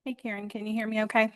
Hey Karen, can you hear me okay?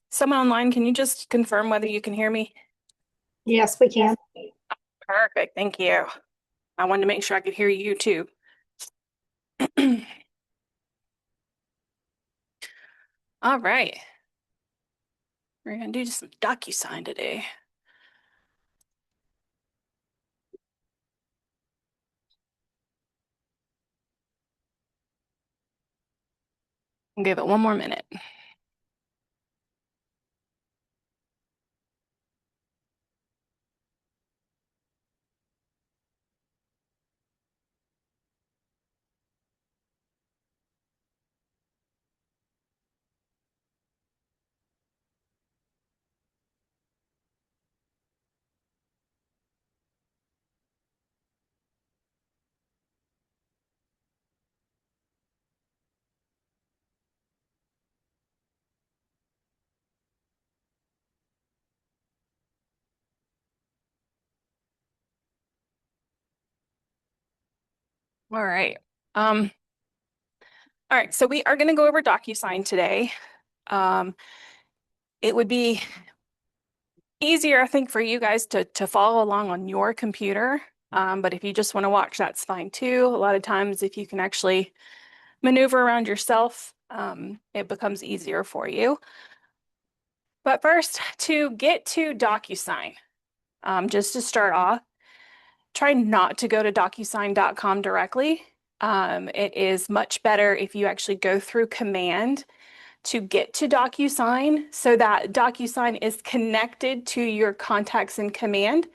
Someone online, can you just confirm whether you can hear me? Yes, we can. Perfect, thank you. I wanted to make sure I could hear you too. All right, we're gonna do just some DocuSign today. I'll give it one more minute. All right. Um, all right, so we are gonna go over DocuSign today. Um, it would be easier, I think, for you guys to follow along on your computer. But if you just want to watch, that's fine too. A lot of times, if you can actually maneuver around yourself, it becomes easier for you. But first, to get to DocuSign, just to start off, try not to go to DocuSign.com directly. It is much better if you actually go through Command to get to DocuSign so that DocuSign is connected to your contacts in Command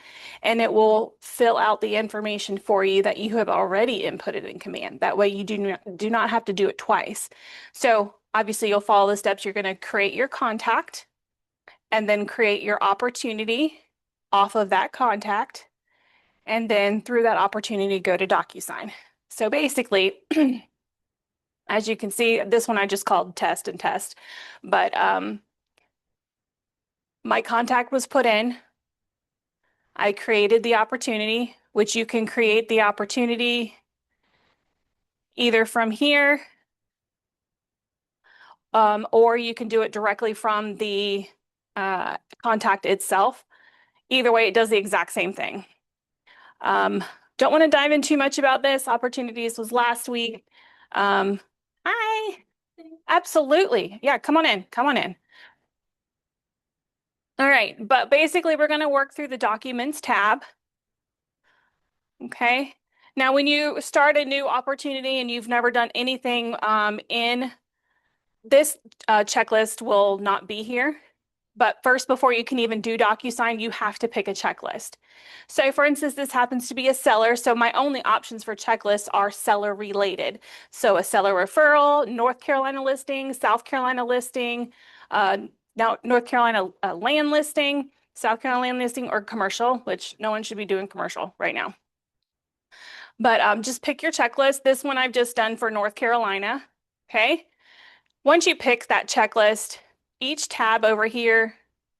and it will fill out the information for you that you have already inputted in Command. That way you do not have to do it twice. So obviously you'll follow the steps. You're going to create your contact and then create your opportunity off of that contact. And then through that opportunity, go to DocuSign. So basically, as you can see, this one I just called test and test, but my contact was put in. I created the opportunity, which you can create the opportunity either from here, or you can do it directly from the contact itself. Either way, it does the exact same thing. Um, don't want to dive in too much about this. Opportunities was last week. Um, hi. Absolutely. Yeah, come on in. Come on in. All right, but basically we're going to work through the Documents tab. Okay. Now, when you start a new opportunity and you've never done anything in this checklist will not be here. But first, before you can even do DocuSign, you have to pick a checklist. So for instance, this happens to be a seller. So my only options for checklists are seller related. So a seller referral, North Carolina listing, South Carolina listing, uh, now North Carolina land listing, South Carolina land listing, or commercial, which no one should be doing commercial right now. But just pick your checklist. This one I've just done for North Carolina. Okay. Once you pick that checklist, each tab over here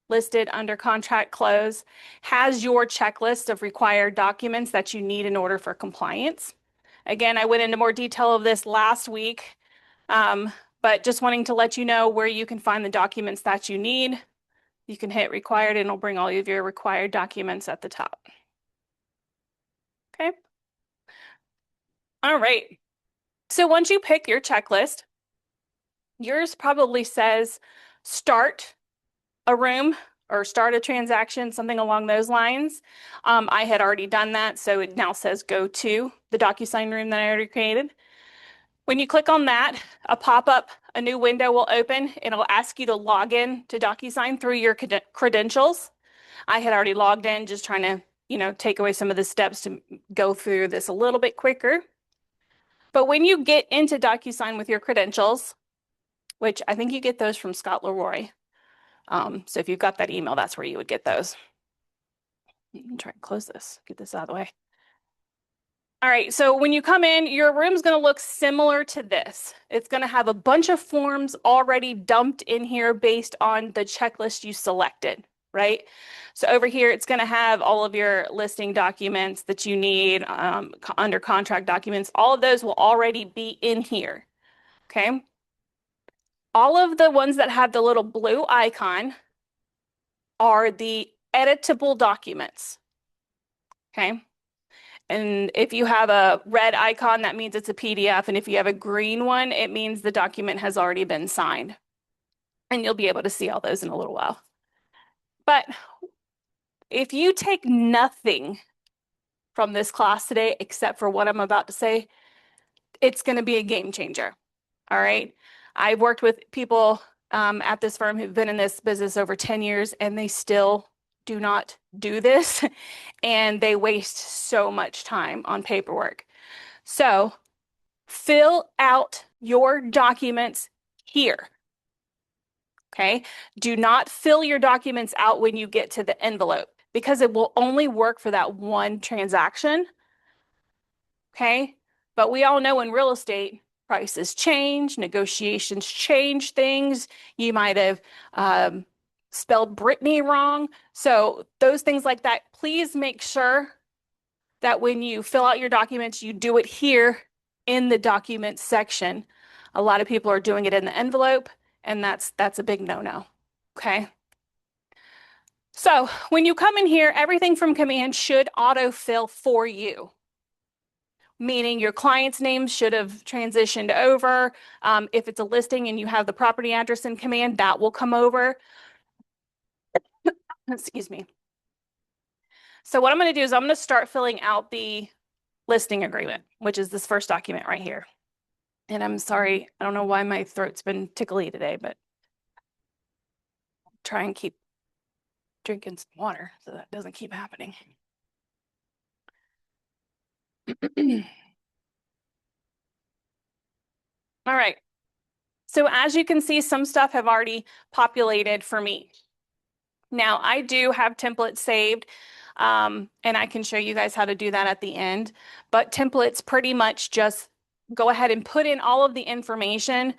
listed under contract close has your checklist of required documents that you need in order for compliance. Again, I went into more detail of this last week, um, but just wanting to let you know where you can find the documents that you need. You can hit required and it'll bring all of your required documents at the top. Okay. All right. So once you pick your checklist, yours probably says start a room or start a transaction, something along those lines. I had already done that, so it now says go to the DocuSign room that I already created. When you click on that, a pop-up, a new window will open. It'll ask you to log in to DocuSign through your credentials. I had already logged in, just trying to, take away some of the steps to go through this a little bit quicker. But when you get into DocuSign with your credentials, which I think you get those from Scott Leroy. So if you've got that email, that's where you would get those. Try and close this, get this out of the way. All right, so when you come in, your room's going to look similar to this. It's going to have a bunch of forms already dumped in here based on the checklist you selected, right? So over here, it's going to have all of your listing documents that you need under contract documents. All of those will already be in here, okay? All of the ones that have the little blue icon are the editable documents, okay? And if you have a red icon, that means it's a PDF. And if you have a green one, it means the document has already been signed. And you'll be able to see all those in a little while. But if you take nothing from this class today, except for what I'm about to say, it's going to be a game changer. All right. I've worked with people at this firm who've been in this business over 10 years, and they still do not do this. And they waste so much time on paperwork. So fill out your documents here. Okay. Do not fill your documents out when you get to the envelope because it will only work for that one transaction. Okay. But we all know in real estate, prices change, negotiations change things. You might have spelled Brittany wrong. So those things like that, please make sure that when you fill out your documents, you do it here in the documents section. A lot of people are doing it in the envelope, and that's a big no-no. Okay. So when you come in here, everything from command should autofill for you, meaning your client's name should have transitioned over. If it's a listing and you have the property address in command, that will come over. Excuse me. So what I'm going to do is I'm going to start filling out the listing agreement, which is this first document right here. And I'm sorry, I don't know why my throat's been tickly today, but try and keep drinking some water so that doesn't keep happening. All right. So as you can see, some stuff have already populated for me. Now I do have templates saved, and I can show you guys how to do that at the end. But templates pretty much just go ahead and put in all of the information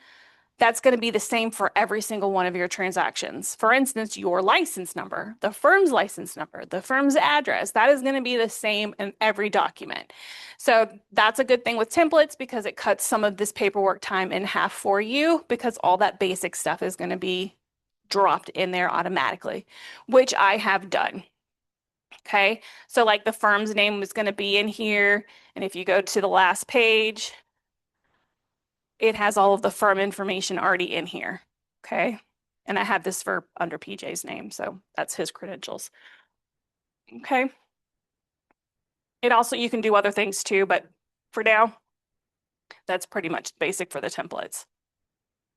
that's going to be the same for every single one of your transactions. For instance, your license number, the firm's license number, the firm's address, that is going to be the same in every document. So that's a good thing with templates because it cuts some of this paperwork time in half for you because all that basic stuff is going to be dropped in there automatically, which I have done. Okay, so like the firm's name was going to be in here. And if you go to the last page, it has all of the firm information already in here. Okay. And I have this for under PJ's name, so that's his credentials. Okay. It also, you can do other things too, but for now, that's pretty much basic for the templates.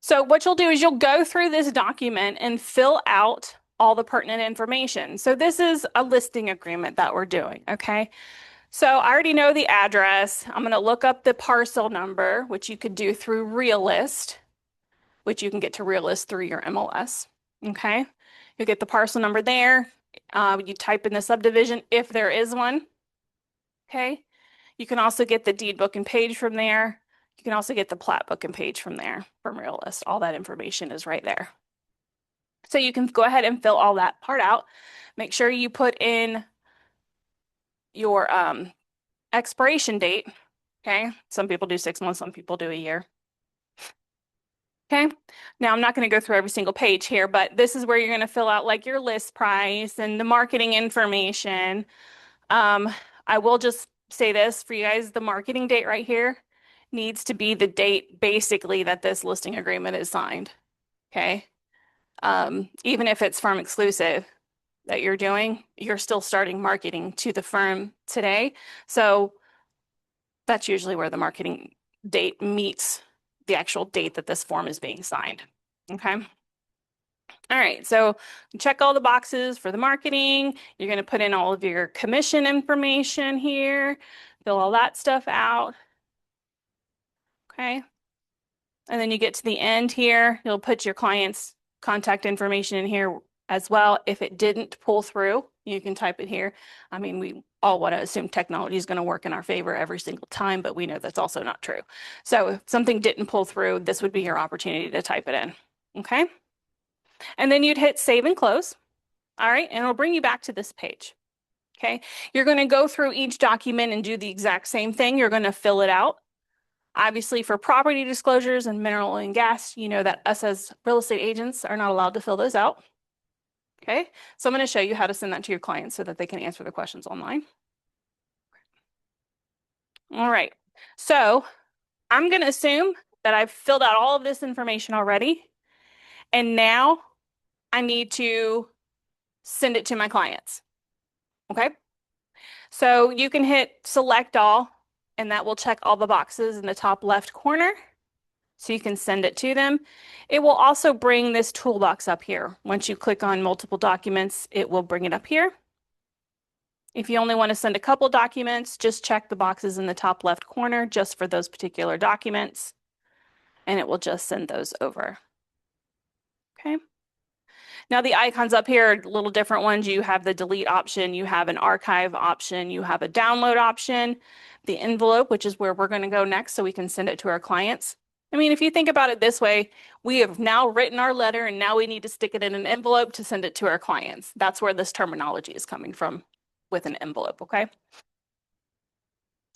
So what you'll do is you'll go through this document and fill out all the pertinent information. So this is a listing agreement that we're doing. Okay. So I already know the address. I'm going to look up the parcel number, which you could do through Realist, which you can get to Realist through your MLS. Okay. You'll get the parcel number there. You type in the subdivision if there is one. Okay. You can also get the deed book and page from there. You can also get the plat book and page from there from Realist. All that information is right there. So you can go ahead and fill all that part out. Make sure you put in your expiration date. Okay. Some people do 6 months, some people do a year. Okay. Now I'm not going to go through every single page here, but this is where you're going to fill out like your list price and the marketing information. I will just say this for you guys, the marketing date right here needs to be the date basically that this listing agreement is signed. Okay. Even if it's firm exclusive that you're doing, you're still starting marketing to the firm today. So that's usually where the marketing date meets the actual date that this form is being signed. Okay. All right, so check all the boxes for the marketing. You're going to put in all of your commission information here, fill all that stuff out. Okay. And then you get to the end here, you'll put your client's contact information in here as well. If it didn't pull through, you can type it here. I mean, we all want to assume technology is going to work in our favor every single time, but we know that's also not true. So if something didn't pull through, this would be your opportunity to type it in. Okay. And then you'd hit save and close. All right. And it'll bring you back to this page. Okay. You're going to go through each document and do the exact same thing. You're going to fill it out. Obviously, for property disclosures and mineral and gas, you know that us as real estate agents are not allowed to fill those out. Okay, so I'm going to show you how to send that to your clients so that they can answer the questions online. All right, so I'm going to assume that I've filled out all of this information already, and now I need to send it to my clients. Okay, so you can hit select all, and that will check all the boxes in the top left corner. So you can send it to them. It will also bring this toolbox up here. Once you click on multiple documents, it will bring it up here. If you only want to send a couple documents, just check the boxes in the top left corner just for those particular documents, and it will just send those over. Okay. Now the icons up here are little different ones. You have the delete option, you have an archive option, you have a download option, the envelope, which is where we're going to go next so we can send it to our clients. I mean, if you think about it this way, we have now written our letter and now we need to stick it in an envelope to send it to our clients. That's where this terminology is coming from with an envelope, okay?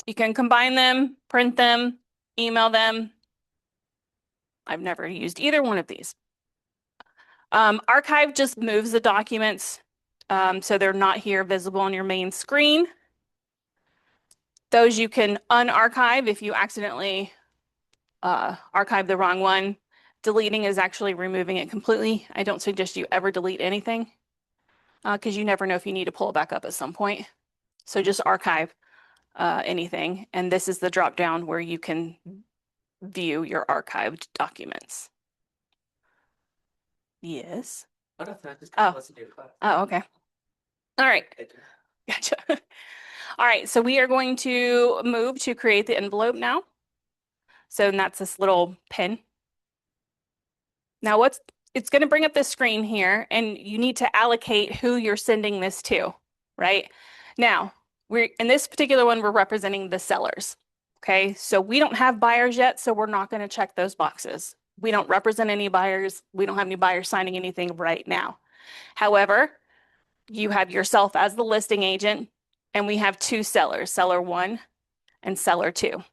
You can combine them, print them, email them. I've never used either one of these. Archive just moves the documents so they're not here visible on your main screen. Those you can unarchive if you accidentally archive the wrong one. Deleting is actually removing it completely. I don't suggest you ever delete anything because you never know if you need to pull it back up at some point. So just archive anything. And this is the drop down where you can view your archived documents. Yes. Oh, no, I just Oh. wants to do class. Oh, okay. All right. Gotcha. All right, so we are going to move to create the envelope now. So that's this little pin. Now it's going to bring up this screen here and you need to allocate who you're sending this to, right? Now, in this particular one, we're representing the sellers. Okay, so we don't have buyers yet, so we're not going to check those boxes. We don't represent any buyers. We don't have any buyers signing anything right now. However, you have yourself as the listing agent, and we have two sellers, seller one and seller two.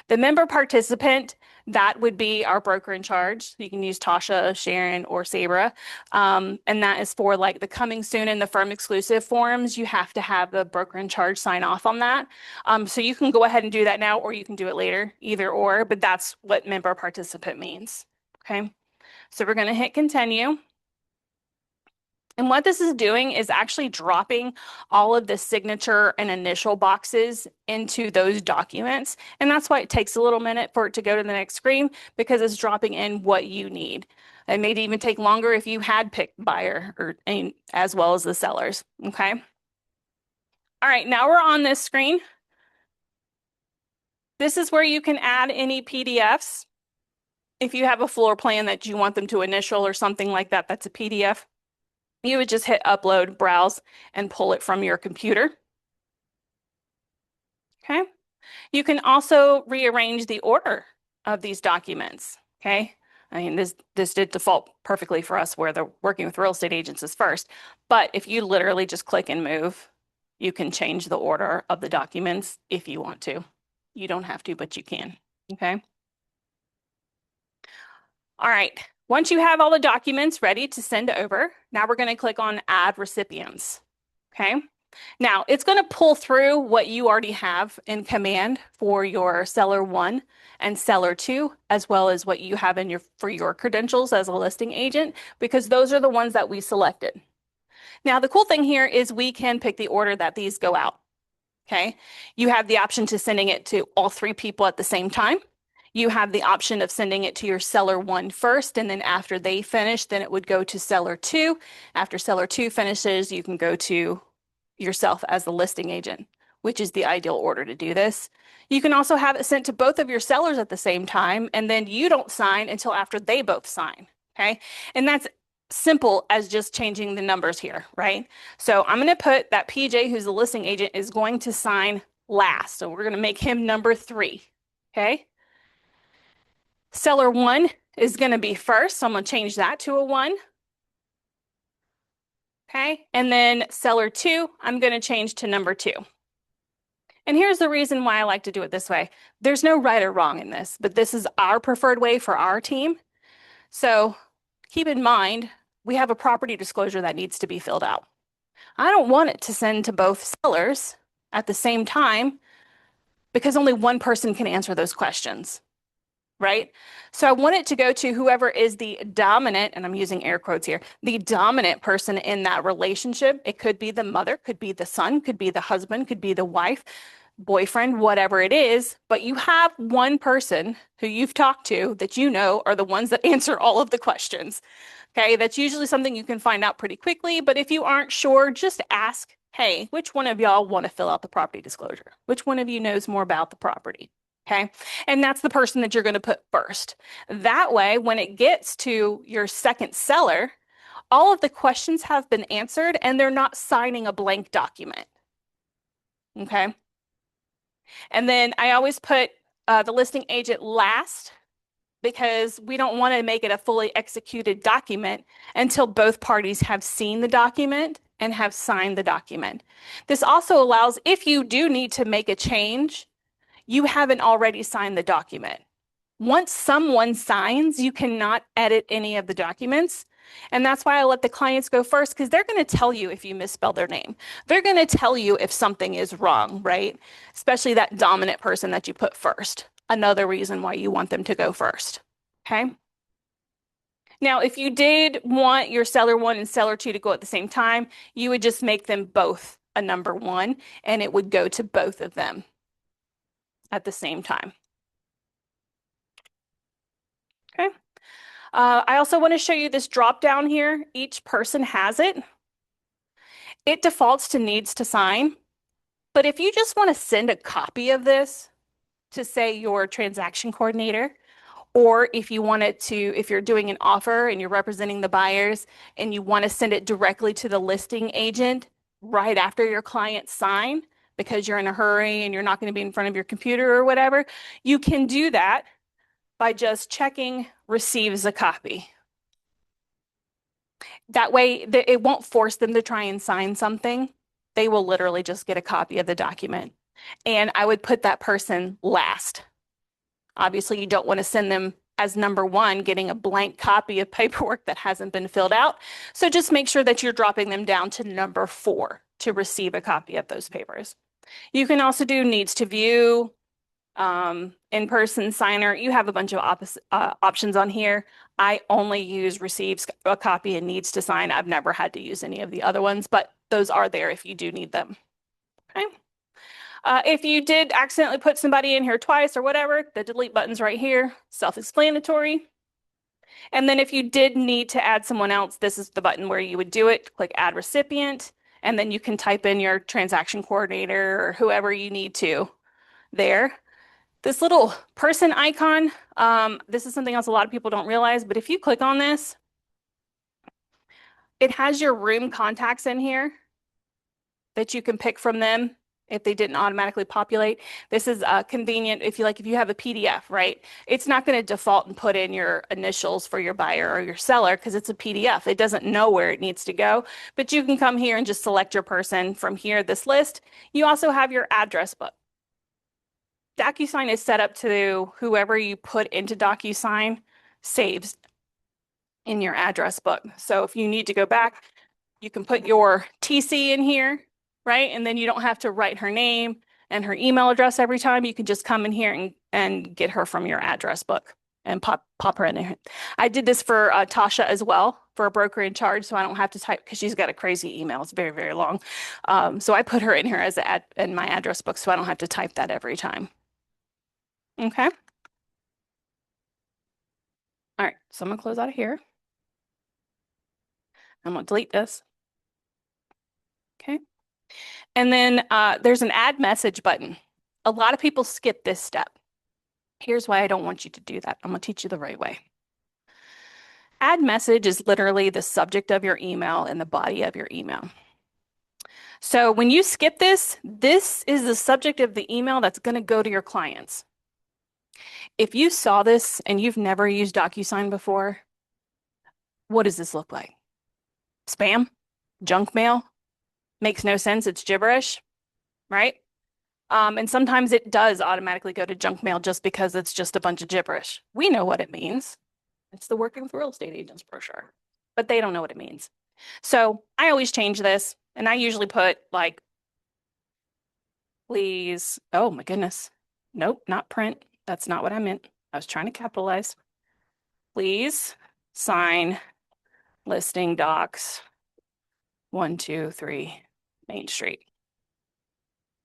The member participant, that would be our broker in charge. You can use Tasha, Sharon, or Sabra. And that is for like the coming soon and the firm exclusive forms. You have to have the broker in charge sign off on that. So you can go ahead and do that now, or you can do it later, either or, but that's what member participant means. Okay. So we're going to hit continue. And what this is doing is actually dropping all of the signature and initial boxes into those documents. And that's why it takes a little minute for it to go to the next screen because it's dropping in what you need. It may even take longer if you had picked buyer or as well as the sellers. Okay. All right, now we're on this screen. This is where you can add any PDFs. If you have a floor plan that you want them to initial or something like that, that's a PDF. You would just hit upload, browse, and pull it from your computer. Okay. You can also rearrange the order of these documents. Okay. I mean, this did default perfectly for us where the working with real estate agents is first. But if you literally just click and move, you can change the order of the documents if you want to. You don't have to, but you can. Okay. All right. Once you have all the documents ready to send over, now we're going to click on Add Recipients. Okay. Now it's going to pull through what you already have in command for your seller one and seller two, as well as what you have in for your credentials as a listing agent, because those are the ones that we selected. Now, the cool thing here is we can pick the order that these go out. Okay. You have the option to sending it to all three people at the same time. You have the option of sending it to your seller one first, and then after they finish, then it would go to seller two. After seller two finishes, you can go to yourself as the listing agent, which is the ideal order to do this. You can also have it sent to both of your sellers at the same time, and then you don't sign until after they both sign. Okay. And that's simple as just changing the numbers here, right? So I'm going to put that PJ, who's the listing agent, is going to sign last. So we're going to make him number 3. Okay. Seller 1 is going to be first. So I'm going to change that to a 1. Okay. And then seller 2, I'm going to change to number 2. And here's the reason why I like to do it this way. There's no right or wrong in this, but this is our preferred way for our team. So keep in mind, we have a property disclosure that needs to be filled out. I don't want it to send to both sellers at the same time because only one person can answer those questions, right? So I want it to go to whoever is the dominant, and I'm using air quotes here, the dominant person in that relationship. It could be the mother, could be the son, could be the husband, could be the wife, boyfriend, whatever it is, but you have one person who you've talked to that you know are the ones that answer all of the questions. Okay, that's usually something you can find out pretty quickly, but if you aren't sure, just ask, hey, which one of y'all want to fill out the property disclosure? Which one of you knows more about the property? Okay, and that's the person that you're going to put first. That way, when it gets to your second seller, all of the questions have been answered and they're not signing a blank document. Okay. And then I always put the listing agent last because we don't want to make it a fully executed document until both parties have seen the document and have signed the document. This also allows, if you do need to make a change, you haven't already signed the document. Once someone signs, you cannot edit any of the documents. And that's why I let the clients go first, because they're going to tell you if you misspell their name. They're going to tell you if something is wrong, right? Especially that dominant person that you put first. Another reason why you want them to go first. Okay. Now, if you did want your seller 1 and seller 2 to go at the same time, you would just make them both a number 1 and it would go to both of them at the same time. Okay. I also want to show you this drop down here. Each person has it. It defaults to needs to sign. But if you just want to send a copy of this to, say, your transaction coordinator, or if you want it to, if you're doing an offer and you're representing the buyers and you want to send it directly to the listing agent right after your client sign because you're in a hurry and you're not going to be in front of your computer or whatever, you can do that by just checking receives a copy. That way, it won't force them to try and sign something. They will literally just get a copy of the document. And I would put that person last. Obviously, you don't want to send them as number 1, getting a blank copy of paperwork that hasn't been filled out. So just make sure that you're dropping them down to number 4 to receive a copy of those papers. You can also do needs to view, in-person signer. You have a bunch of options on here. I only use receives a copy and needs to sign. I've never had to use any of the other ones, but those are there if you do need them. Okay. If you did accidentally put somebody in here twice or whatever, the delete button's right here, self-explanatory. And then if you did need to add someone else, this is the button where you would do it. Click add recipient, and then you can type in your transaction coordinator or whoever you need to there. This little person icon, this is something else a lot of people don't realize, but if you click on this, it has your room contacts in here that you can pick from them if they didn't automatically populate. This is convenient if you have a PDF, right? It's not going to default and put in your initials for your buyer or your seller because it's a PDF. It doesn't know where it needs to go, but you can come here and just select your person from here, this list. You also have your address book. DocuSign is set up to whoever you put into DocuSign saves in your address book. So if you need to go back, you can put your TC in here, right? And then you don't have to write her name and her email address every time. You can just come in here and get her from your address book and pop her in there. I did this for Tasha as well, for a broker in charge, so I don't have to type because she's got a crazy email. It's very, very long. So I put her in here as in my address book, so I don't have to type that every time. Okay. All right, so I'm gonna close out of here. I'm gonna delete this. Okay. And then there's an add message button. A lot of people skip this step. Here's why I don't want you to do that. I'm gonna teach you the right way. Add message is literally the subject of your email and the body of your email. So when you skip this, this is the subject of the email that's going to go to your clients. If you saw this and you've never used DocuSign before, what does this look like? Spam? Junk mail? Makes no sense. It's gibberish, right? And sometimes it does automatically go to junk mail just because it's just a bunch of gibberish. We know what it means. It's the Working with Real Estate Agents brochure, but they don't know what it means. So I always change this, and I usually put like, please. Oh my goodness. Nope, not print. That's not what I meant. I was trying to capitalize. Please sign listing docs 123 Main Street.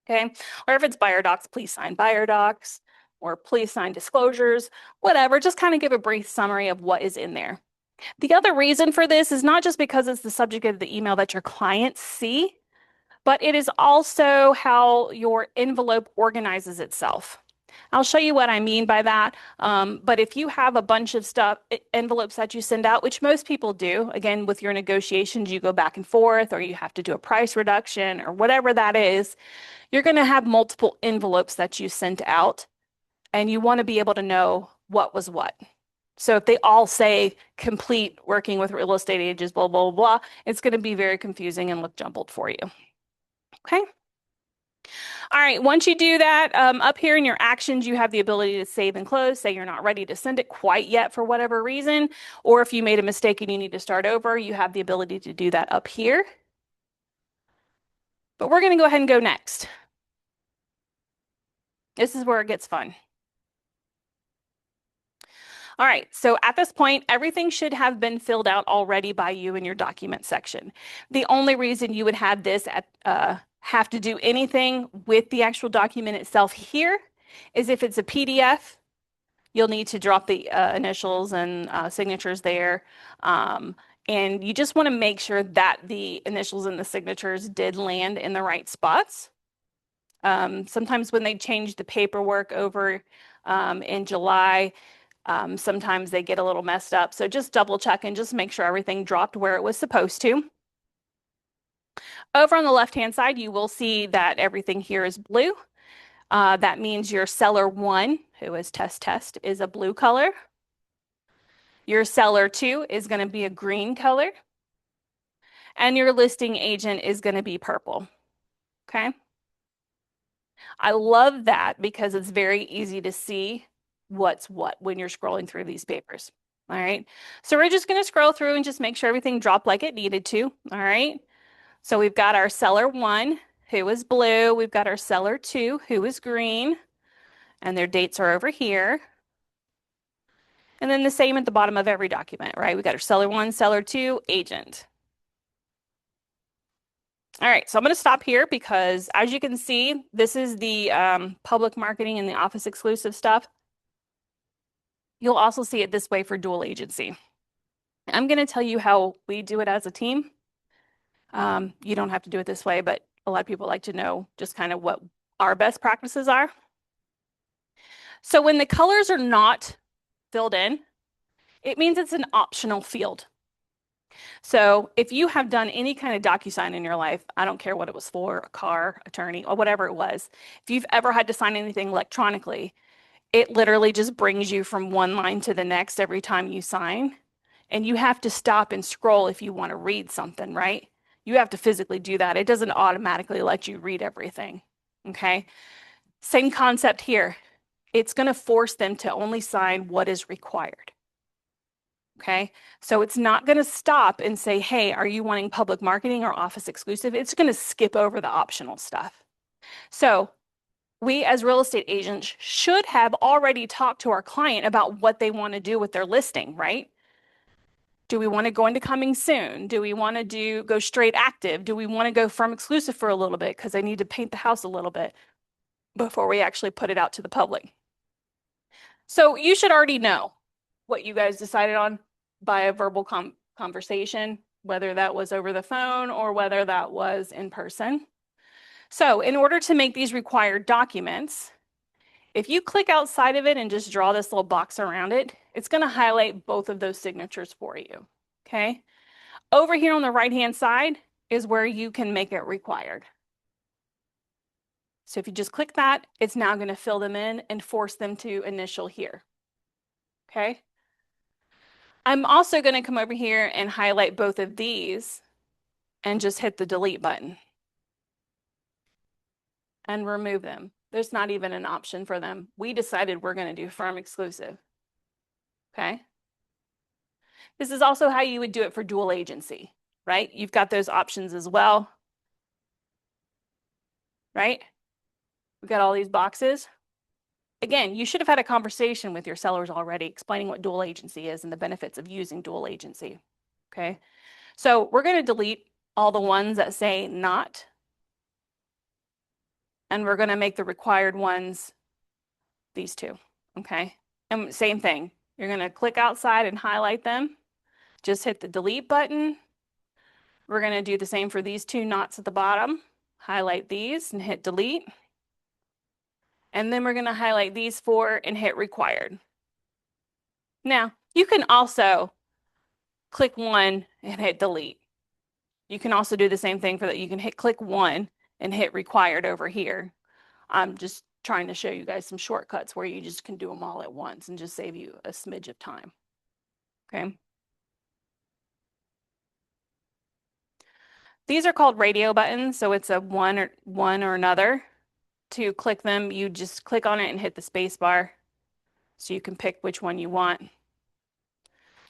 Okay. Or if it's buyer docs, please sign buyer docs or please sign disclosures, whatever. Just kind of give a brief summary of what is in there. The other reason for this is not just because it's the subject of the email that your clients see, but it is also how your envelope organizes itself. I'll show you what I mean by that. But if you have a bunch of stuff, envelopes that you send out, which most people do, again, with your negotiations, you go back and forth, or you have to do a price reduction or whatever that is, you're going to have multiple envelopes that you sent out, and you want to be able to know what was what. So if they all say complete working with real estate agents, blah, blah, blah, it's going to be very confusing and look jumbled for you. Okay. All right, once you do that, up here in your actions, you have the ability to save and close. Say you're not ready to send it quite yet for whatever reason, or if you made a mistake and you need to start over, you have the ability to do that up here. But we're going to go ahead and go next. This is where it gets fun. All right, so at this point, everything should have been filled out already by you in your document section. The only reason you would have this have to do anything with the actual document itself here is if it's a PDF, you'll need to drop the initials and signatures there. And you just want to make sure that the initials and the signatures did land in the right spots. Sometimes when they change the paperwork over in July, sometimes they get a little messed up. So just double check and just make sure everything dropped where it was supposed to. Over on the left-hand side, you will see that everything here is blue. That means your seller 1, who is test, is a blue color. Your seller 2 is going to be a green color. And your listing agent is going to be purple. Okay. I love that because it's very easy to see what's what when you're scrolling through these papers. All right. So we're just going to scroll through and just make sure everything dropped like it needed to. All right. So we've got our seller 1, who is blue. We've got our seller 2, who is green. And their dates are over here. And then the same at the bottom of every document, right? We got our seller 1, seller 2, agent. All right, so I'm going to stop here because as you can see, this is the public marketing and the office exclusive stuff. You'll also see it this way for dual agency. I'm going to tell you how we do it as a team. You don't have to do it this way, but a lot of people like to know just kind of what our best practices are. So when the colors are not filled in, it means it's an optional field. So if you have done any kind of DocuSign in your life, I don't care what it was for, a car, attorney, or whatever it was, if you've ever had to sign anything electronically, it literally just brings you from one line to the next every time you sign. And you have to stop and scroll if you want to read something, right? You have to physically do that. It doesn't automatically let you read everything. Okay. Same concept here. It's going to force them to only sign what is required. Okay. So it's not going to stop and say, hey, are you wanting public marketing or office exclusive? It's going to skip over the optional stuff. So we as real estate agents should have already talked to our client about what they want to do with their listing, right? Do we want to go into coming soon? Do we want to go straight active? Do we want to go from exclusive for a little bit because I need to paint the house a little bit before we actually put it out to the public? So you should already know what you guys decided on by a verbal conversation, whether that was over the phone or whether that was in person. So in order to make these required documents, if you click outside of it and just draw this little box around it, it's going to highlight both of those signatures for you. Okay. Over here on the right-hand side is where you can make it required. So if you just click that, it's now going to fill them in and force them to initial here. Okay. I'm also going to come over here and highlight both of these and just hit the delete button and remove them. There's not even an option for them. We decided we're going to do firm exclusive. Okay. This is also how you would do it for dual agency, right? You've got those options as well, right? We've got all these boxes. Again, you should have had a conversation with your sellers already explaining what dual agency is and the benefits of using dual agency. Okay. So we're going to delete all the ones that say not, and we're going to make the required ones these two. Okay. And same thing. You're going to click outside and highlight them. Just hit the delete button. We're going to do the same for these two knots at the bottom. Highlight these and hit delete. And then we're going to highlight these four and hit required. Now, you can also click one and hit delete. You can also do the same thing for that. You can hit click one and hit required over here. I'm just trying to show you guys some shortcuts where you just can do them all at once and just save you a smidge of time. Okay. These are called radio buttons, so it's a one or another. To click them, you just click on it and hit the space bar so you can pick which one you want.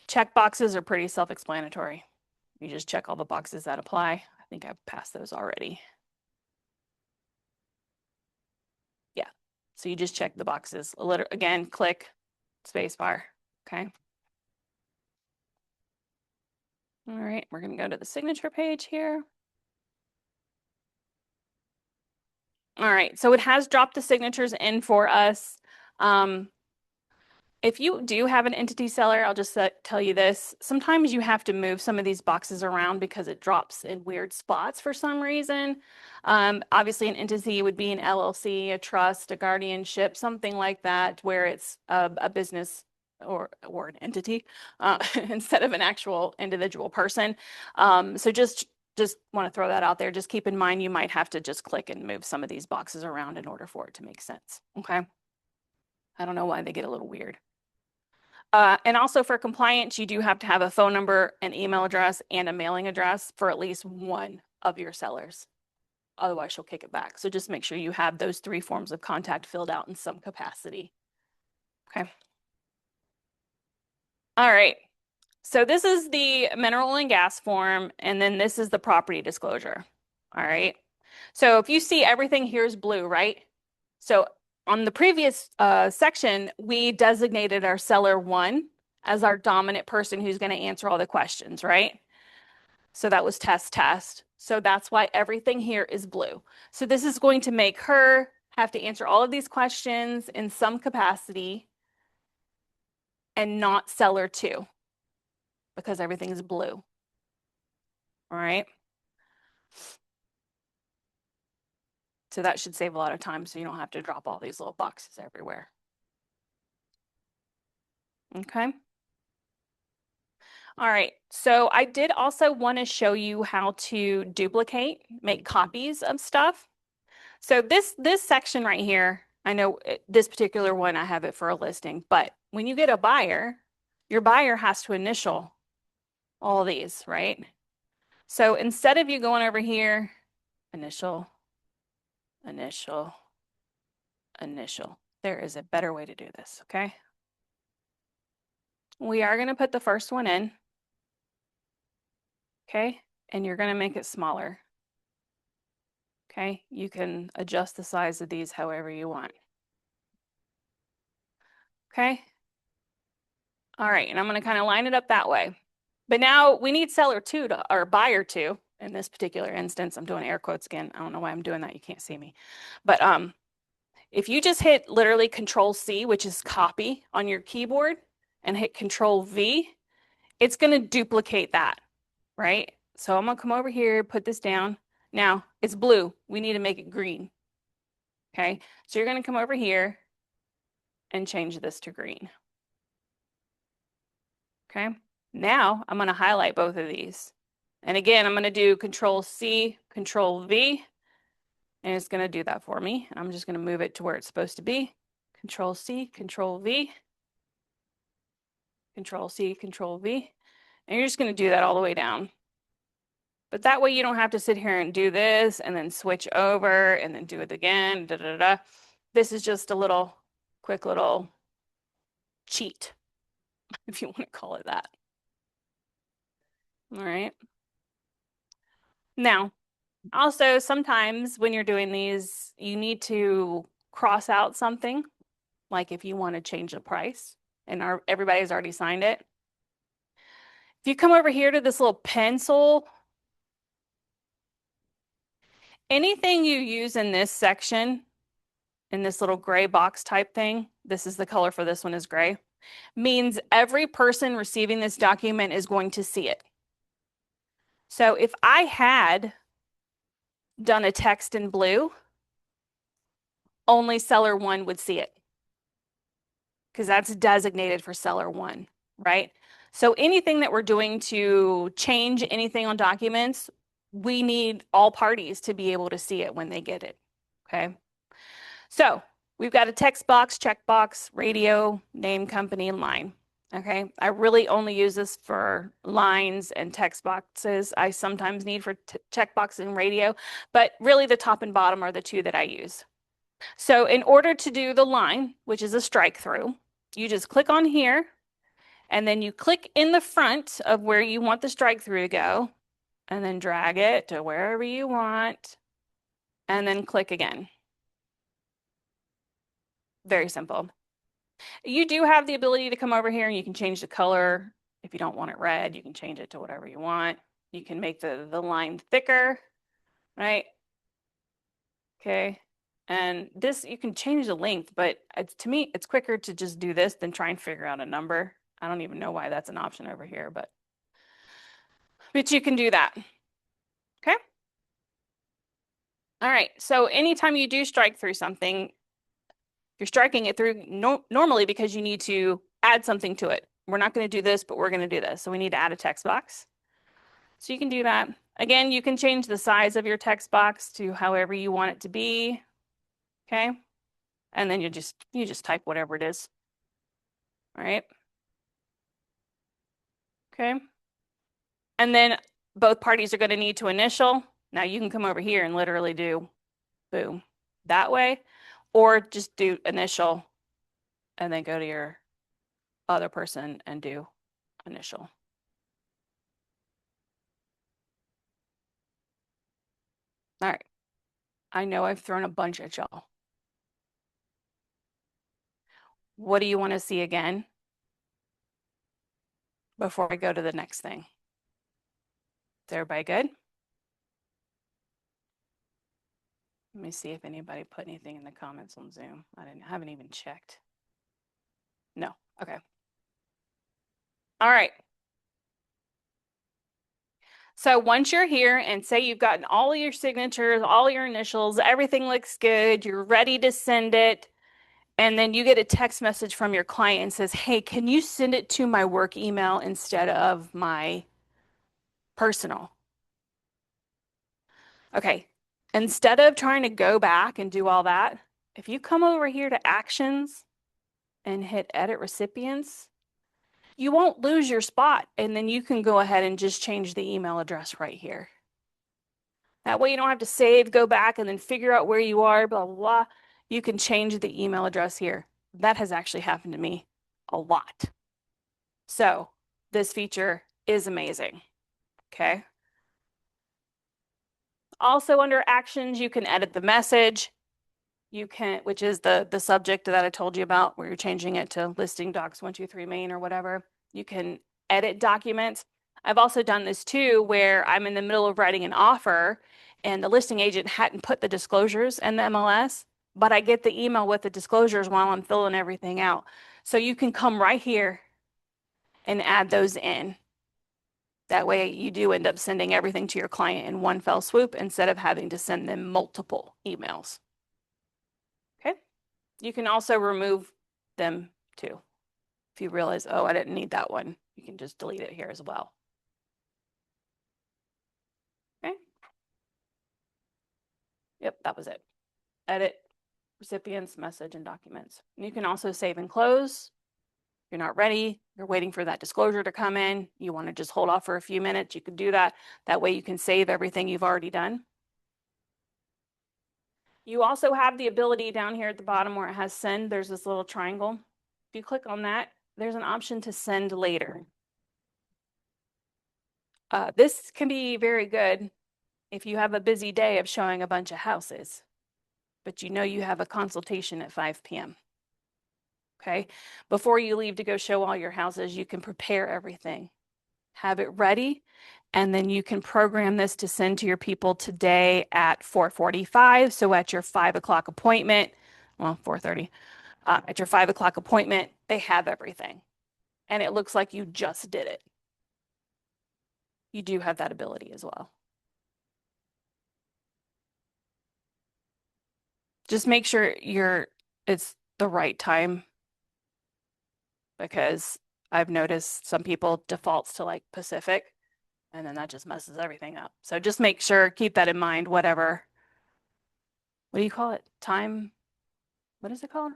Check boxes are pretty self-explanatory. You just check all the boxes that apply. I think I've passed those already. Yeah, so you just check the boxes. Again, click space bar, okay? All right, we're gonna go to the signature page here. All right, so it has dropped the signatures in for us. If you do have an entity seller, I'll just tell you this. Sometimes you have to move some of these boxes around because it drops in weird spots for some reason. Obviously, an entity would be an LLC, a trust, a guardianship, something like that, where it's a business or an entity instead of an actual individual person. So just want to throw that out there. Just keep in mind you might have to just click and move some of these boxes around in order for it to make sense. Okay. I don't know why they get a little weird. And also for compliance, you do have to have a phone number, an email address, and a mailing address for at least one of your sellers. Otherwise, she'll kick it back. So just make sure you have those three forms of contact filled out in some capacity. Okay. All right. So this is the mineral and gas form, and then this is the property disclosure. All right. So if you see everything here is blue, right? So on the previous section, we designated our seller one as our dominant person who's going to answer all the questions, right? So that was test. So that's why everything here is blue. So this is going to make her have to answer all of these questions in some capacity and not seller two because everything is blue. All right. So that should save a lot of time so you don't have to drop all these little boxes everywhere. Okay. All right, so I did also want to show you how to duplicate, make copies of stuff. So this section right here, I know this particular one, I have it for a listing, but when you get a buyer, your buyer has to initial all these, right? So instead of you going over here, initial, initial, initial, there is a better way to do this, okay? We are going to put the first one in. Okay, and you're going to make it smaller. Okay, you can adjust the size of these however you want. Okay. All right, and I'm going to kind of line it up that way. But now we need seller two or buyer two. In this particular instance, I'm doing air quotes again. I don't know why I'm doing that. You can't see me. But if you just hit literally Control C, which is copy on your keyboard, and hit Control V, it's going to duplicate that, right? So I'm going to come over here, put this down. Now it's blue. We need to make it green. Okay. So you're going to come over here and change this to green. Okay. Now I'm going to highlight both of these. And again, I'm going to do Control C, Control V, and it's going to do that for me. I'm just going to move it to where it's supposed to be. Control C, Control V, Control C, Control V. And you're just going to do that all the way down. But that way you don't have to sit here and do this and then switch over and then do it again. Da, da, da. This is just a little quick little cheat, if you want to call it that. All right. Now, also sometimes when you're doing these, you need to cross out something, like if you want to change the price and everybody's already signed it. If you come over here to this little pencil, anything you use in this section, in this little gray box type thing, this is the color for this one is gray, means every person receiving this document is going to see it. So if I had done a text in blue, only seller one would see it because that's designated for seller one, right? So anything that we're doing to change anything on documents, we need all parties to be able to see it when they get it, okay? So we've got a text box, checkbox, radio, name, company, and line. Okay, I really only use this for lines and text boxes. I sometimes need for checkbox and radio, but really the top and bottom are the two that I use. So in order to do the line, which is a strike through, you just click on here and then you click in the front of where you want the strike through to go and then drag it to wherever you want and then click again. Very simple. You do have the ability to come over here and you can change the color. If you don't want it red, you can change it to whatever you want. You can make the line thicker, right? Okay. And this, you can change the length, but to me, it's quicker to just do this than try and figure out a number. I don't even know why that's an option over here, but you can do that. Okay. All right. So anytime you do strike through something, you're striking it through normally because you need to add something to it. We're not going to do this, but we're going to do this. So we need to add a text box. So you can do that. Again, you can change the size of your text box to however you want it to be. Okay. And then you just type whatever it is. All right. Okay. And then both parties are going to need to initial. Now you can come over here and literally do boom that way, or just do initial and then go to your other person and do initial. All right. I know I've thrown a bunch at y'all. What do you want to see again before I go to the next thing? Is everybody good? Let me see if anybody put anything in the comments on Zoom. I haven't even checked. No. Okay. All right. So once you're here and say you've gotten all of your signatures, all your initials, everything looks good, you're ready to send it, and then you get a text message from your client and says, hey, can you send it to my work email instead of my personal? Okay. Instead of trying to go back and do all that, if you come over here to actions and hit edit recipients, you won't lose your spot. And then you can go ahead and just change the email address right here. That way you don't have to save, go back, and then figure out where you are, blah, blah, blah. You can change the email address here. That has actually happened to me a lot. So this feature is amazing. Okay. Also under actions, you can edit the message. You can, which is the subject that I told you about, where you're changing it to listing docs 123 main or whatever. You can edit documents. I've also done this too, where I'm in the middle of writing an offer and the listing agent hadn't put the disclosures in the MLS, but I get the email with the disclosures while I'm filling everything out. So you can come right here and add those in. That way you do end up sending everything to your client in one fell swoop instead of having to send them multiple emails. Okay. You can also remove them too. If you realize, oh, I didn't need that one, you can just delete it here as well. Okay. Yep, that was it. Edit recipients, message, and documents. And you can also save and close. You're not ready, you're waiting for that disclosure to come in, you want to just hold off for a few minutes, you can do that. That way you can save everything you've already done. You also have the ability down here at the bottom where it has send, there's this little triangle. If you click on that, there's an option to send later. This can be very good if you have a busy day of showing a bunch of houses, but you know you have a consultation at 5 p.m. Okay, before you leave to go show all your houses, you can prepare everything, have it ready, and then you can program this to send to your people today at 4:45. So at your 5 o'clock appointment, well, 4:30, at your 5 o'clock appointment, they have everything. And it looks like you just did it. You do have that ability as well. Just make sure it's the right time, because I've noticed some people defaults to like Pacific, and then that just messes everything up. So just make sure, keep that in mind, whatever. What do you call it? Time, what is it called?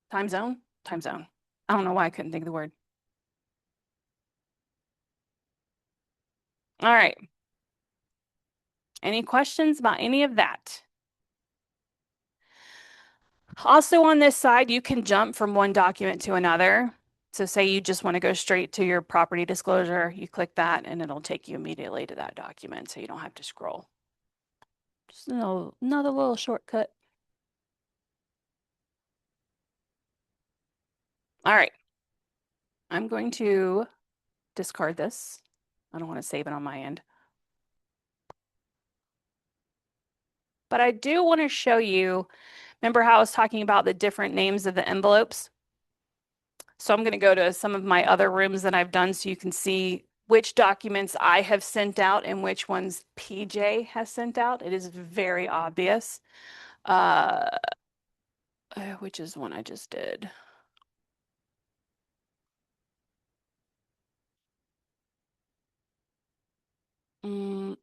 Time zone? Time zone. I don't know why I couldn't think of the word. All right. Any questions about any of that? Also on this side, you can jump from one document to another. So say you just want to go straight to your property disclosure, you click that and it'll take you immediately to that document so you don't have to scroll. Just another little shortcut. All right. I'm going to discard this. I don't want to save it on my end. But I do want to show you, remember how I was talking about the different names of the envelopes? So I'm going to go to some of my other rooms that I've done so you can see which documents I have sent out and which ones PJ has sent out. It is very obvious. Which is one I just did.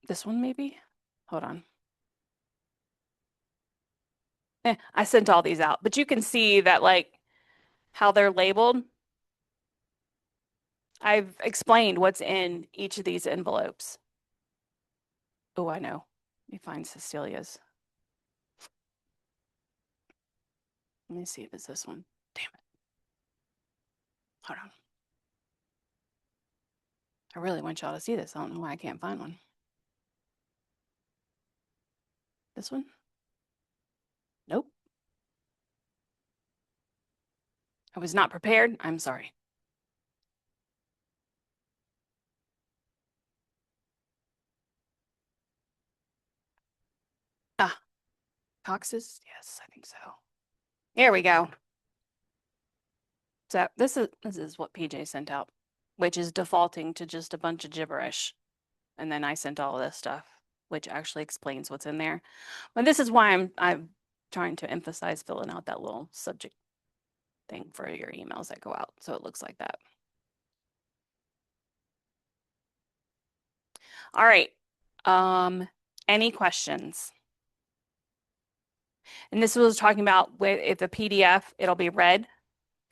This one maybe? Hold on. I sent all these out, but you can see that like how they're labeled. I've explained what's in each of these envelopes. Oh, I know. Let me find Cecilia's. Let me see if it's this one. Damn it. Hold on. I really want y'all to see this. I don't know why I can't find one. This one? Nope. I was not prepared. I'm sorry. Ah, Cox's? Yes, I think so. Here we go. So this is what PJ sent out, which is defaulting to just a bunch of gibberish. And then I sent all of this stuff, which actually explains what's in there. But this is why I'm trying to emphasize filling out that little subject thing for your emails that go out. So it looks like that. All right. Any questions? And this was talking about with if the PDF, it'll be red,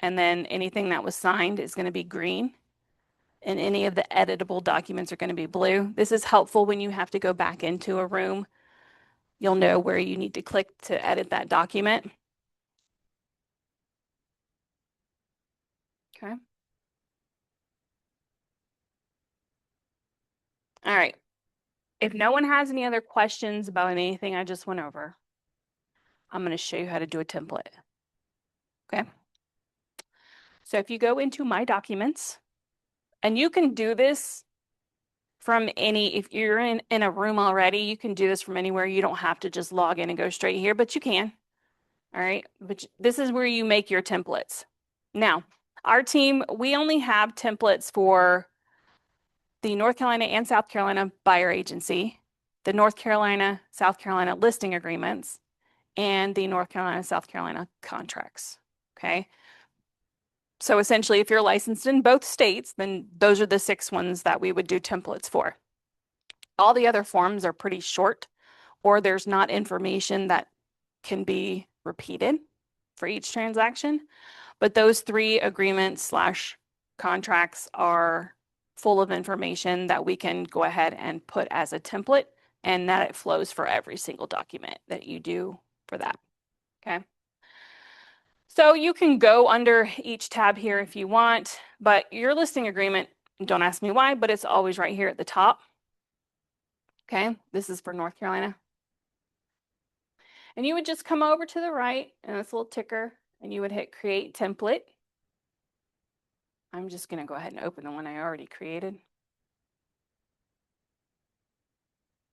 and then anything that was signed is going to be green, and any of the editable documents are going to be blue. This is helpful when you have to go back into a room. You'll know where you need to click to edit that document. Okay. All right. If no one has any other questions about anything I just went over, I'm going to show you how to do a template. Okay. So if you go into My Documents, and you can do this from if you're in a room already, you can do this from anywhere. You don't have to just log in and go straight here, but you can. All right. But this is where you make your templates. Now, Our team, we only have templates for the North Carolina and South Carolina buyer agency, the North Carolina, South Carolina listing agreements, and the North Carolina, South Carolina contracts. Okay. So essentially, if you're licensed in both states, then those are the 6 ones that we would do templates for. All the other forms are pretty short, or there's not information that can be repeated for each transaction. But those 3 agreements slash contracts are full of information that we can go ahead and put as a template, and that it flows for every single document that you do for that. Okay. So you can go under each tab here if you want, but your listing agreement, don't ask me why, but it's always right here at the top. Okay, this is for North Carolina. And you would just come over to the right and this little ticker, and you would hit create template. I'm just going to go ahead and open the one I already created.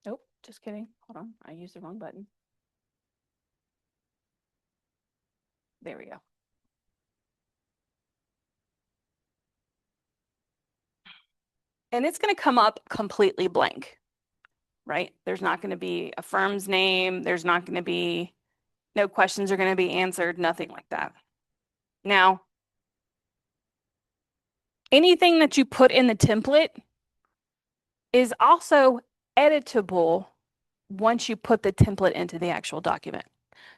Nope, just kidding. Hold on, I used the wrong button. There we go. And it's going to come up completely blank, right? There's not going to be a firm's name. There's not going to be, no questions are going to be answered, nothing like that. Now, anything that you put in the template is also editable once you put the template into the actual document.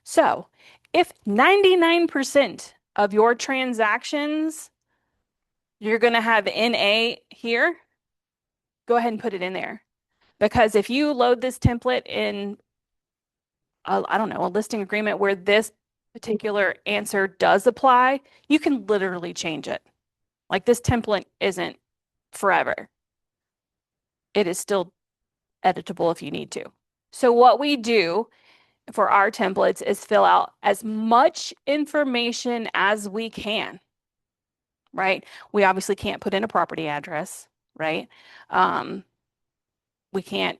So if 99% of your transactions, you're going to have NA here, go ahead and put it in there. Because if you load this template in, I don't know, a listing agreement where this particular answer does apply, you can literally change it. Like this template isn't forever. It is still editable if you need to. So what we do for our templates is fill out as much information as we can, right? We obviously can't put in a property address, right? We can't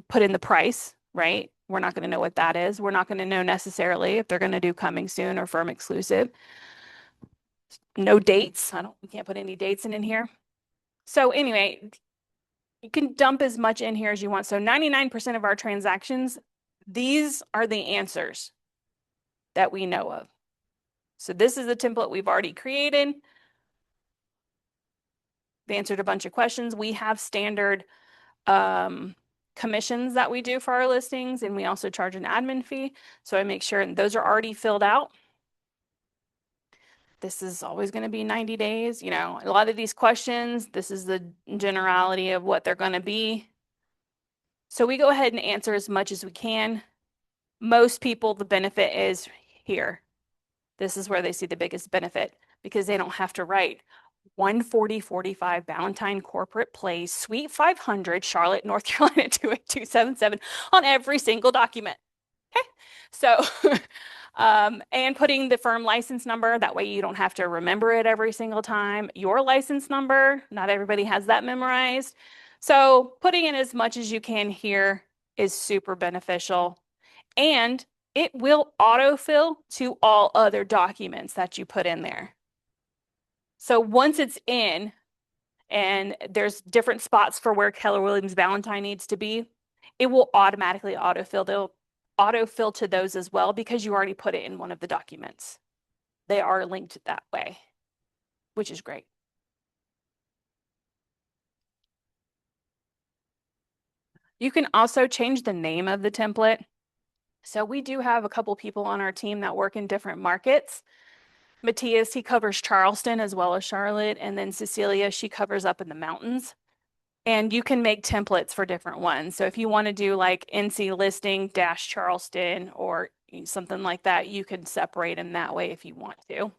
put in the price, right? We're not going to know what that is. We're not going to know necessarily if they're going to do coming soon or firm exclusive. No dates. We can't put any dates in here. So anyway, you can dump as much in here as you want. So 99% of our transactions, these are the answers that we know of. So this is the template we've already created. They answered a bunch of questions. We have standard commissions that we do for our listings, and we also charge an admin fee. So I make sure those are already filled out. This is always going to be 90 days. You know, a lot of these questions, this is the generality of what they're going to be. So we go ahead and answer as much as we can. Most people, the benefit is here. This is where they see the biggest benefit because they don't have to write 14045 Valentine Corporate Place, Suite 500, Charlotte, North Carolina 28277 on every single document. Okay, so and putting the firm license number, that way you don't have to remember it every single time. Your license number, not everybody has that memorized. So putting in as much as you can here is super beneficial. And it will autofill to all other documents that you put in there. So once it's in, and there's different spots for where Keller Williams Valentine needs to be, it will automatically autofill. They'll autofill to those as well because you already put it in one of the documents. They are linked that way, which is great. You can also change the name of the template. So we do have a couple people on our team that work in different markets. Matthias, he covers Charleston as well as Charlotte. And then Cecilia, she covers up in the mountains. And you can make templates for different ones. So if you want to do like NC listing dash Charleston or something like that, you can separate them that way if you want to.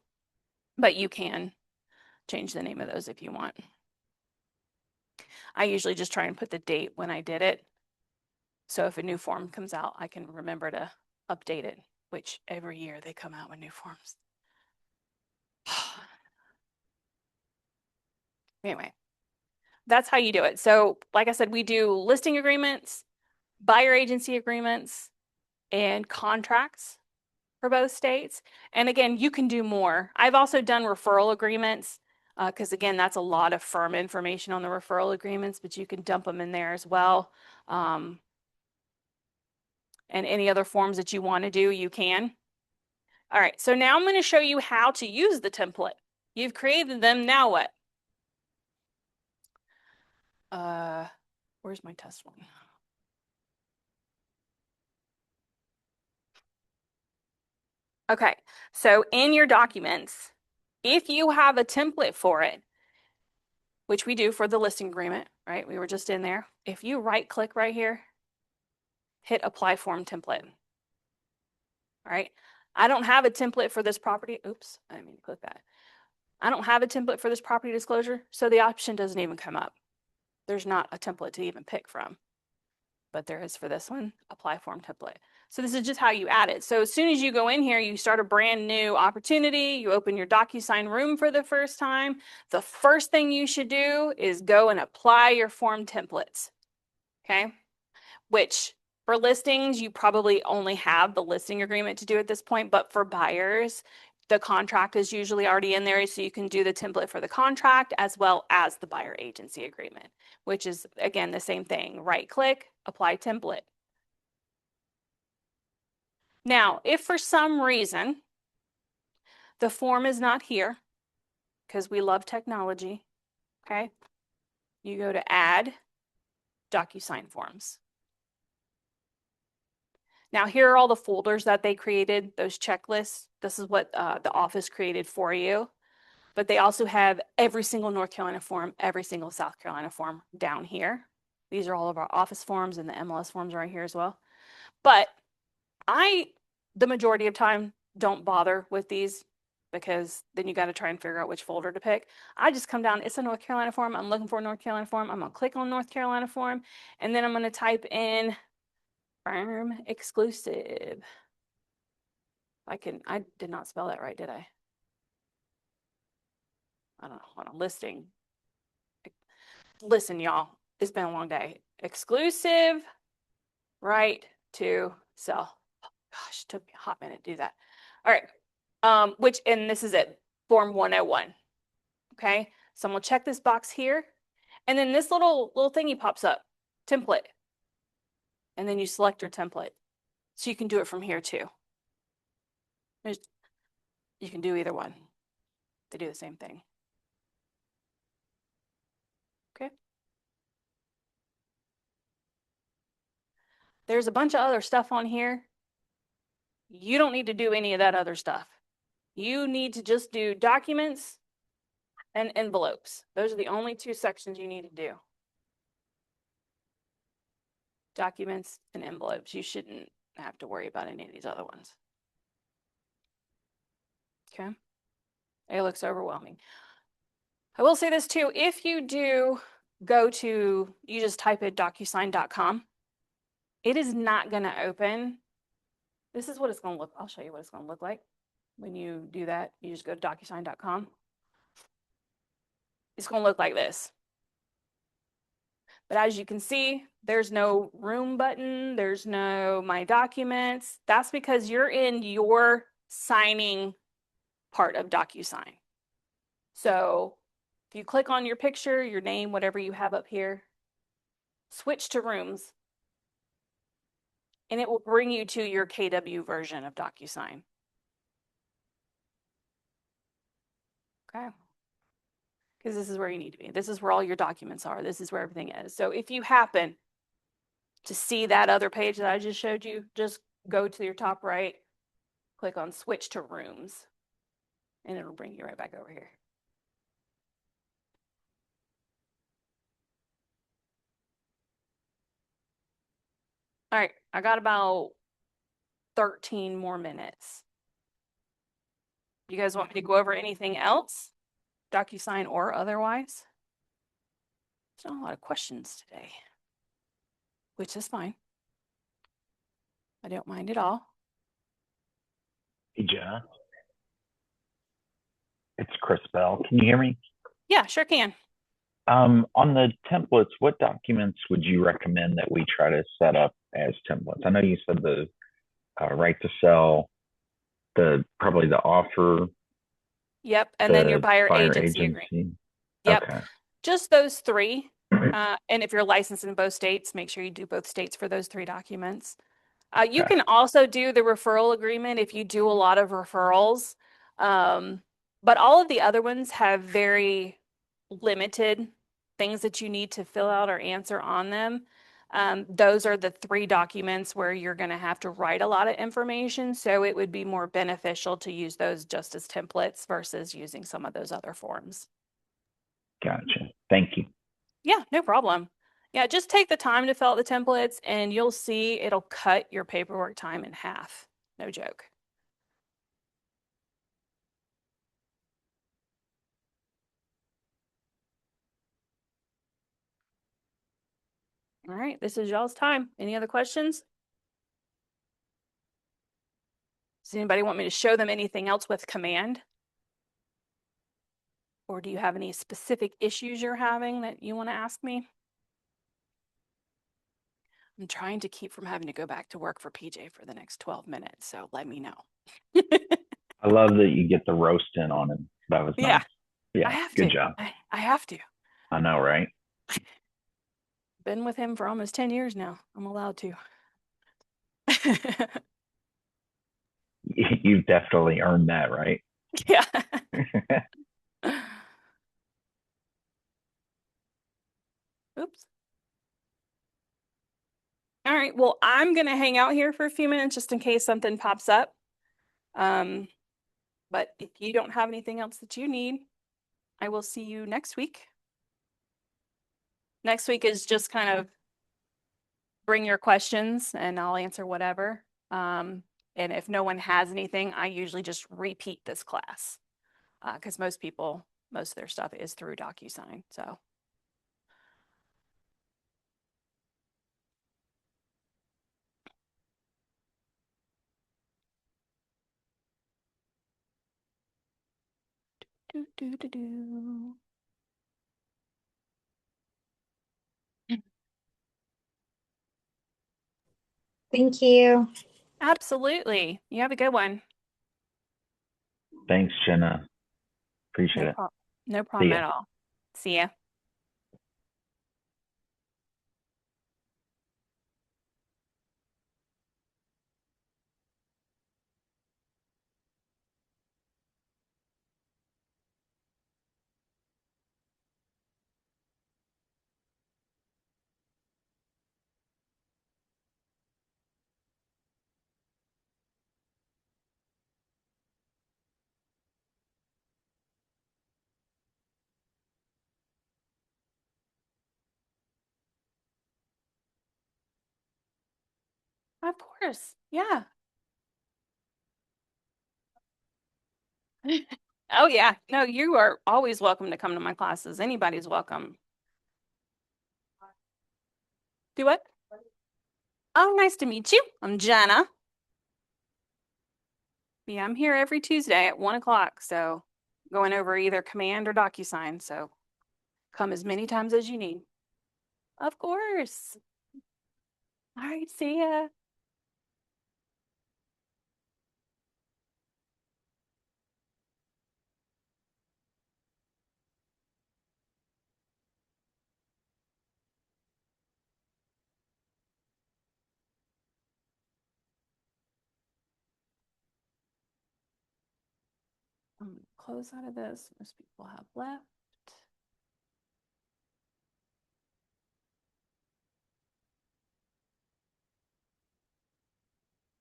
But you can change the name of those if you want. I usually just try and put the date when I did it. So if a new form comes out, I can remember to update it, which every year they come out with new forms. Anyway, that's how you do it. So like I said, we do listing agreements, buyer agency agreements, and contracts. for both states. And again, you can do more. I've also done referral agreements because again, that's a lot of firm information on the referral agreements, but you can dump them in there as well. And any other forms that you want to do, you can. All right, so now I'm going to show you how to use the template. You've created them, now what? Where's my test one? Okay, so in your documents, if you have a template for it, which we do for the listing agreement, right? We were just in there. If you right click right here, hit apply form template. All right. I don't have a template for this property. Oops, I didn't mean to click that. I don't have a template for this property disclosure, so the option doesn't even come up. There's not a template to even pick from, but there is for this one, apply form template. So this is just how you add it. So as soon as you go in here, you start a brand new opportunity, you open your DocuSign room for the first time. The first thing you should do is go and apply your form templates, okay? Which for listings, you probably only have the listing agreement to do at this point, but for buyers, the contract is usually already in there, so you can do the template for the contract as well as the buyer agency agreement, which is, again, the same thing. Right click, apply template. Now, if for some reason the form is not here, because we love technology, okay, you go to Add, DocuSign Forms. Now, here are all the folders that they created, those checklists. This is what the office created for you. But they also have every single North Carolina form, every single South Carolina form down here. These are all of our office forms, and the MLS forms are right here as well. But the majority of time, don't bother with these because then you got to try and figure out which folder to pick. I just come down, it's a North Carolina form. I'm looking for a North Carolina form. I'm going to click on North Carolina form, and then I'm going to type in firm exclusive. I did not spell that right, did I? I don't know. Hold on. Listing. Listen, y'all, it's been a long day. Exclusive right to sell. Gosh, it took me a hot minute to do that. All right. And this is it, form 101. Okay. So I'm gonna check this box here. And then this little thingy pops up, template. And then you select your template. So you can do it from here too. You can do either one. They do the same thing. Okay. There's a bunch of other stuff on here. You don't need to do any of that other stuff. You need to just do documents and envelopes. Those are the only two sections you need to do. Documents and envelopes. You shouldn't have to worry about any of these other ones. Okay. It looks overwhelming. I will say this too. If you do you just type in DocuSign.com, it is not going to open. This is what it's going to look. I'll show you what it's going to look like when you do that. You just go to DocuSign.com. It's going to look like this. But as you can see, there's no room button. There's no my documents. That's because you're in your signing part of DocuSign. So if you click on your picture, your name, whatever you have up here, switch to rooms, and it will bring you to your KW version of DocuSign. Okay. Because this is where you need to be. This is where all your documents are. This is where everything is. So if you happen to see that other page that I just showed you, just go to your top right, click on switch to rooms, and it'll bring you right back over here. All right, I got about 13 more minutes. You guys want me to go over anything else? DocuSign or otherwise? There's not a lot of questions today, which is fine. I don't mind at all. Hey, Jenna. It's Chris Bell. Can you hear me? Yeah, sure can. On the templates, what documents would you recommend that we try to set up as templates? I know you said the right to sell probably the offer, Yep. And then your the buyer buyer agency agreement. agency. Yep. Okay. Just those three. And if you're licensed in both states, make sure you do both states for those three documents. You Okay. can also do the referral agreement if you do a lot of referrals. But all of the other ones have very limited things that you need to fill out or answer on them. Those are the three documents where you're going to have to write a lot of information. So it would be more beneficial to use those just as templates versus using some of those other forms. Gotcha. Thank you. Yeah, no problem. Yeah, just take the time to fill out the templates and you'll see it'll cut your paperwork time in half. No joke. All right, this is y'all's time. Any other questions? Does anybody want me to show them anything else with command? Or do you have any specific issues you're having that you want to ask me? I'm trying to keep from having to go back to work for PJ for the next 12 minutes, so let me know. I love that you get the roast in on him. That was Yeah, nice. I Yeah, have good to. job. I have to. I know, right? Been with him for almost 10 years now. I'm allowed to. You've definitely earned that, right? Yeah. Oops. All right. Well, I'm going to hang out here for a few minutes just in case something pops up. Um, but if you don't have anything else that you need, I will see you next week. Next week is just kind of bring your questions and I'll answer whatever. And if no one has anything, I usually just repeat this class because most of their stuff is through DocuSign. So, do, do, do, do. Thank you. Absolutely. You have a good one. Thanks, Jenna. Appreciate No it. problem. No See problem ya. at all. See ya. Of course. Yeah. Oh, yeah. No, you are always welcome to come to my classes. Anybody's welcome. Do what? Oh, nice to meet you. I'm Jenna. Yeah, I'm here every Tuesday at 1 o'clock. So going over either Command or DocuSign. So come as many times as you need. Of course. All right. See ya. I'm gonna close out of this. Most people have left.